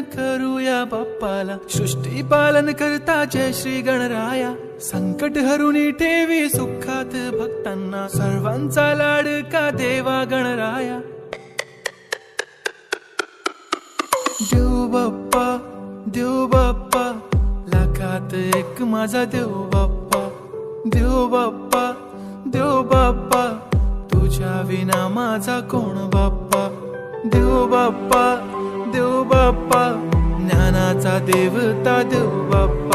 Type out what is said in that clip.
करूया बाप्पाला, सृष्टी पालन करता जय श्री गणराया. संकट हरुनी ठेवी सुखात भक्तांना, सर्वांचा लाडका देवा गणराया. देव बाप्पा, देव बाप्पा, लाखात एक माझा देव बाप्पा. देव बाप्पा, देव बाप्पा, तुझ्या विना माझा कोण बाप्पा. देव बाप्पा, देव बाप्पा, ज्ञानाचा देवता देव बाप्पा.